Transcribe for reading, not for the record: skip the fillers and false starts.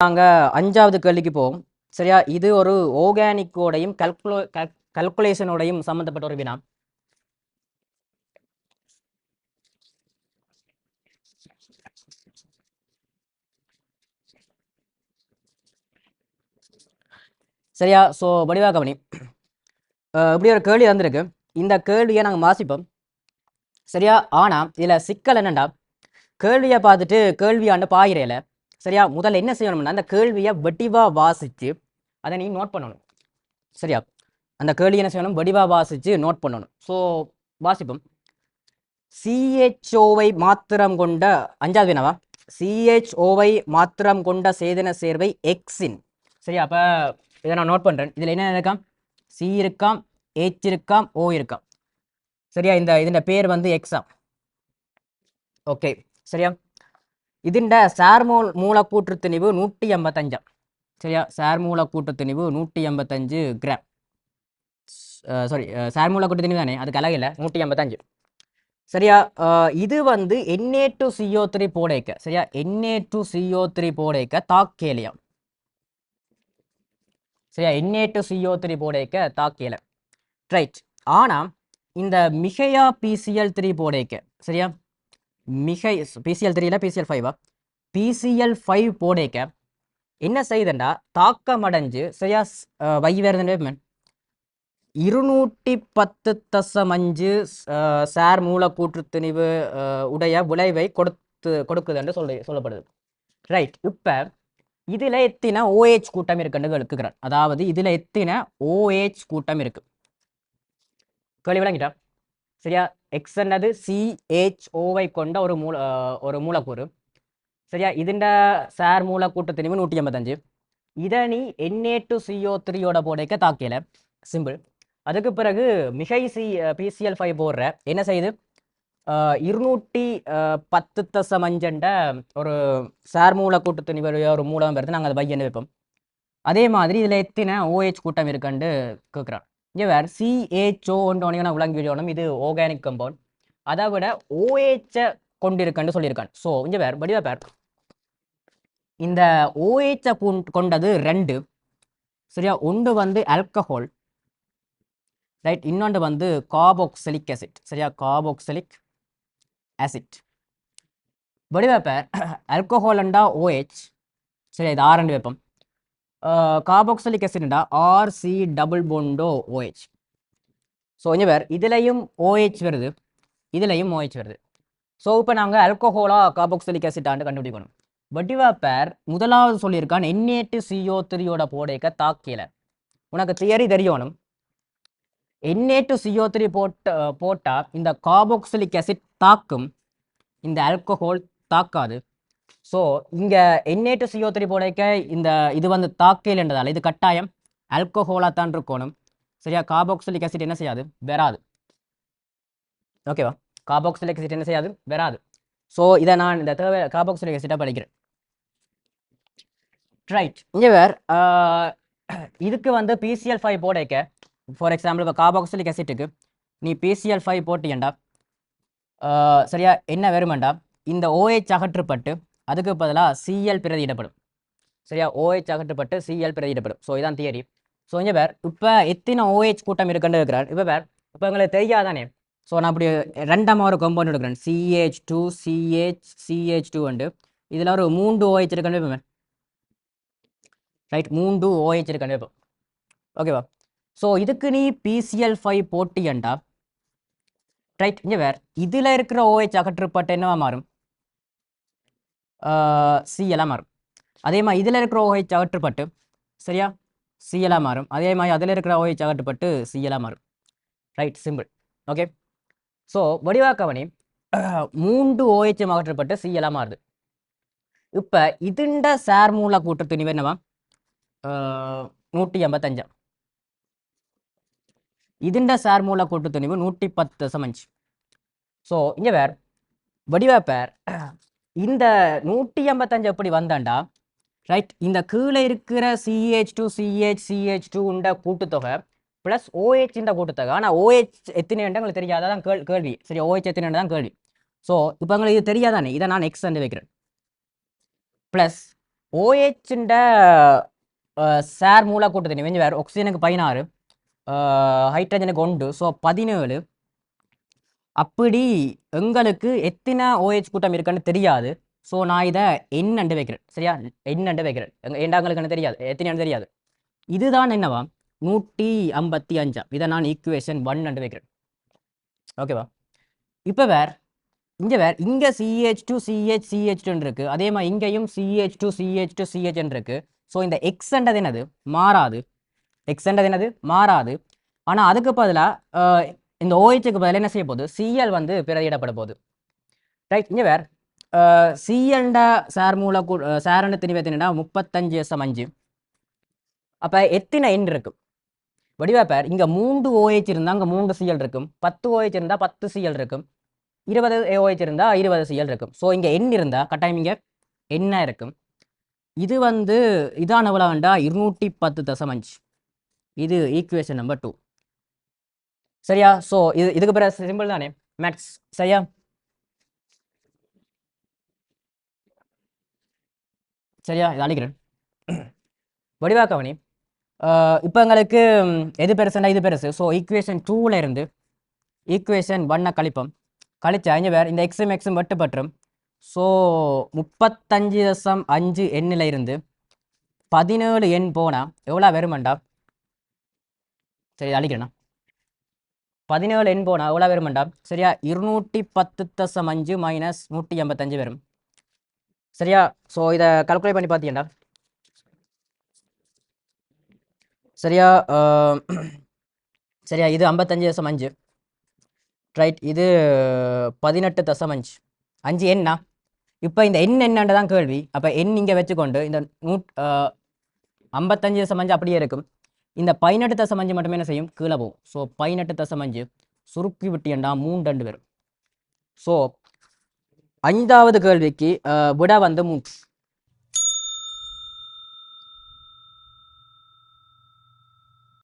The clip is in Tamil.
நாங்கள் அஞ்சாவது கேள்விக்கு போவோம். சரியா? இது ஒரு ஆர்கானிக்கோடையும் கல்குலேஷனோடையும் சம்மந்தப்பட்ட ஒரு வினா. சரியா? ஸோ வடிவா கவனி. இப்படி ஒரு கேள்வி வந்திருக்கு. இந்த கேள்வியை நாங்கள் வாசிப்போம். சரியா? ஆனால் இதில் சிக்கல் என்னண்டா, கேள்வியை பார்த்துட்டு கேள்வியாண்டு பாயிரையில் சரியா முதல்ல என்ன செய்யணும்னா அந்த கேள்வியை வடிவாக வாசித்து அதை நீ நோட் பண்ணணும். சரியா? அந்த கேள்வி என்ன செய்யணும், வடிவாக வாசித்து நோட் பண்ணணும். ஸோ வாசிப்போம். CHOவை மாத்திரம் கொண்ட அஞ்சாவது வினாவா, CHOவை மாத்திரம் கொண்ட சேதன சேர்வை எக்ஸின். சரியா? அப்போ இதை நான் நோட் பண்ணுறேன். இதில் என்ன இருக்காம், C இருக்காம், H இருக்காம், O இருக்காம். சரியா? இதன் பேர் வந்து எக்ஸாம். ஓகே. சரியா? ഇതിൻ്റെ சார்மூல் மூலக்கூற்று திணிவு 185. சரியா? சார்மூலக்கூற்று திணிவு 185 கிராம். சாரி, சார்மூலக்கூற்று திணிவு தானே, அதுக்கு அழகில்லை, 185. சரியா? இது வந்து Na2CO3 போடைக்க. சரியா? Na2CO3 போடைக்க தாக்கேலியம். சரியா? Na2CO3 போடைக்க தாக்கேல. ரைட். ஆனால் இந்த மிகையா PCl3 போடைக்க. சரியா? மிகை PCl3 இல்லை PCl5. PCl5 போடைக்க என்ன செய்யுதுண்டா, தாக்கமடைஞ்சு சரியா வைவேறுதன் 210.5 சார் மூலக்கூற்று திணிவு உடைய விளைவை கொடுக்குது என்று சொல்லப்படுது. ரைட். இப்போ இதில் எத்தனை OH கூட்டம் இருக்குன்னு கேட்குறான். அதாவது இதில் எத்தனை OH கூட்டம் இருக்கு கேள்வி விளங்கிட்டா? சரியா? எக்ஸ் என்னது, CHOவை கொண்ட ஒரு மூலக்கூறு. சரியா? இதுண்ட சார் மூலக்கூற்று திணிவு 185. இதை நீ Na2CO3யோட போடைக்க தாக்கல. சிம்பிள். அதுக்கு பிறகு மிகை PCl5 போடுற என்ன செய்யுது, 210.5 ஒரு சார் மூலக்கூற்று திணிவுடைய ஒரு மூலம் வருது. நாங்கள் அதை பையன்னு வைப்போம். அதே மாதிரி இதில் எத்தனை OH கூட்டம் இருக்குன்னு கேட்குறான். இங்கே வேறு CHO ஒன்று விளங்கி விடணும். இது ஆர்கானிக் கம்பவுண்ட். அதை விட OH கொண்டிருக்குன்னு சொல்லியிருக்கான். ஸோ இங்கே வேறு வடிவா பேர் இந்த OH கொண்டது 2. சரியா? ஒன்று வந்து ஆல்கஹால். ரைட். இன்னொன்று வந்து கார்பாக்சிலிக் ஆசிட். சரியா? Carboxylic acid. வடிவா பேர் ஆல்கஹால் அண்டா OH. சரியா? இது R ரெண்டு வைப்போம். கார்பாக்சிலிக் ஆசிட்ண்டா RC டபுள் போண்டோ OH. ஸோ இங்கே வேறு இதுலையும் OH வருது, இதுலையும் OH வருது. ஸோ இப்போ நாங்கள் ஆல்கஹாலா கார்பாக்சிலிக் ஆசிட் ஆண்டு கண்டுபிடிக்கணும். வடிவா பேர் முதலாவது சொல்லியிருக்கான் Na2CO3யோட போடைக்க தாக்கல. உனக்கு தியரி தெரியணும். Na2CO3 போட்டால் இந்த கார்பாக்சிலிக் ஆசிட் தாக்கும், இந்த ஆல்கஹால் தாக்காது. ஸோ இங்கே Na2CO3 போடைக்க இது வந்து தாக்கலன்றதால இது கட்டாயம் ஆல்கஹாலாக தான் இருக்கணும். சரியா? கார்பாக்சிலிக் ஆசிட் என்ன செய்யாது, வராது. ஓகேவா? கார்பாக்சிலிக் ஆசிட் என்ன செய்யாது, வராது. ஸோ இதை நான் இந்த கார்பாக்சிலிக் ஆசிட்டாக படிக்கிறேன். ரைட். இங்கே வேறு இதுக்கு வந்து PCl5 போடைக்க, ஃபார் எக்ஸாம்பிள் இப்போ கார்பாக்சிலிக் ஆசிட்டுக்கு நீ PCl5 போட்டியண்டா, சரியா என்ன வருமெண்டா, இந்த OH அகற்றப்பட்டு அதுக்கு பதிலாக Cl பிரதியிடப்படும். சரியா? OH அகற்றப்பட்டு Cl பிரதியிடப்படும். ஸோ இதான் தியரி. ஸோ இங்கே வேறு இப்போ எத்தனை OH கூட்டம் இருக்குன்னு இருக்கிறார். இப்போ வேறு இப்போ எங்களுக்கு தெரியாதானே. ஸோ நான் அப்படி ரெண்டாம் ஒரு கம்பவுண்ட் எடுக்கிறேன், CH2 CH2 உண்டு. இதில் ஒரு 3 OH இருக்குன்னு வைப்போம். ரைட். 3 OH இருக்குன்னு வைப்போம். ஓகேவா? ஸோ இதுக்கு நீ PCl5 போட்டியண்டா, ரைட். இங்கே வேறு இதில் இருக்கிற OH அகற்றப்பட்டு என்னவா மாறும், Cl மாறும். அதே மாதிரி இதில் இருக்கிற OH அகற்றப்பட்டு சரியா Cl மாறும். அதே மாதிரி அதில் இருக்கிற OH அகற்றப்பட்டு Cl மாறும். ரைட். சிம்பிள். ஓகே. ஸோ வடிவாக்கவனி 3 OH அகற்றப்பட்டு Cl மாறுது. இப்போ இதுண்ட சார் மூலக்கூற்று திணிவு என்னவா, 185. இதுண்ட சார் மூலக்கூற்று திணிவு 110.5. ஸோ இங்கே வேறு வடிவா பேர் இந்த 185 எப்படி வந்தாண்டா, ரைட், இந்த கீழே இருக்கிற CH2 உண்ட கூட்டுத்தொகை ப்ளஸ் OH இந்த கூட்டுத்தொகை. ஆனால் OH எத்தனை எங்களுக்கு தெரியாத தான் கேள்வி. சரி, OH எத்தனை தான் கேள்வி. ஸோ இப்போ எங்களுக்கு இது தெரியாதானே, இதை நான் எக்ஸ் வந்து வைக்கிறேன். ப்ளஸ் OH-ண்ட சார் மூலக்கூட்டு தனி கொஞ்சம் வேறு ஆக்சிஜனுக்கு 16 ஹைட்ரஜனுக்கு 1 ஸோ 17 அப்படி எங்களுக்கு எத்தனை OH கூட்டம் இருக்குன்னு தெரியாது ஸோ நான் இதை எண்ணண்டு வைக்கிறேன் சரியா எண்ணண்டு வைக்கிறேன் எங்களுக்கு தெரியாது எத்தனை தெரியாது இதுதான் என்னவா 155 இதை நான் ஈக்குவேஷன் 1 வைக்கிறேன் ஓகேவா இப்போ இங்கே CH2 CH CH2 இருக்கு அதே மாதிரி இங்கேயும் CH2 CH2 CH இருக்கு ஸோ இந்த எக்ஸ்ன்றது என்னது மாறாது எக்ஸ்ன்றது என்னது மாறாது ஆனால் அதுக்கு பதிலாக இந்த OH-க்கு பதிலாக என்ன செய்ய போகுது Cl வந்து பிரதியிடப்பட போகுது ரைட் இங்கே Cl சார் சாரண்டு திணிவத்தினா 35.5 அப்போ எத்தனை எண் இருக்கும் வடிவா இங்கே 3 OH இருந்தால் அங்கே 3 Cl இருக்கும் 10 OH இருந்தால் 10 Cl இருக்கும் 20 OH இருந்தால் 20 Cl இருக்கும் ஸோ இங்கே எண் இருந்தால் கட்டாயம் இங்கே என்ன இருக்கும் இது வந்து இதான எவ்வளோ வேண்டா 210.5 இது ஈக்குவேஷன் நம்பர் 2 சரியா ஸோ இதுக்கு பிறகு சிம்பிள் தானே மேக்ஸ் சரியா சரியா இது அழிக்கிறேன் வடிவா கவனி இப்போ எங்களுக்கு எது பெருசுண்டா இது பெருசு ஸோ ஈக்குவேஷன் 2ல் இருந்து ஈக்குவேஷன் 1 கழிப்போம் கழிச்சா இங்கே இந்த எக்ஸும் எக்ஸும் வெட்டுப்பட்டுரும் ஸோ 35.5 எண்ணில் இருந்து 17 எண் போனால் எவ்வளோ வருமாண்டா சரி அழிக்கிறேண்ணா 17 எண் போனால் எவ்வளோ வருமாண்டா சரியா 210.5 மைனஸ் 185 வரும் சரியா ஸோ இதை கால்குலேட் பண்ணி பார்த்தீங்கடா சரியா சரியா இது 55.5 ரைட் இது 18.5 5 எண்ணா இப்போ இந்த எண் என்னன்னு தான் கேள்வி அப்போ எண் இங்கே வச்சுக்கொண்டு இந்த 55.5 அப்படியே இருக்கும் இந்த 18.5 மட்டுமே என்ன செய்யும் கீழே போகும் ஸோ 18.5 சுருக்கி விட்டியண்டா 3 வரும் ஸோ 5வது கேள்விக்கு விட வந்து 3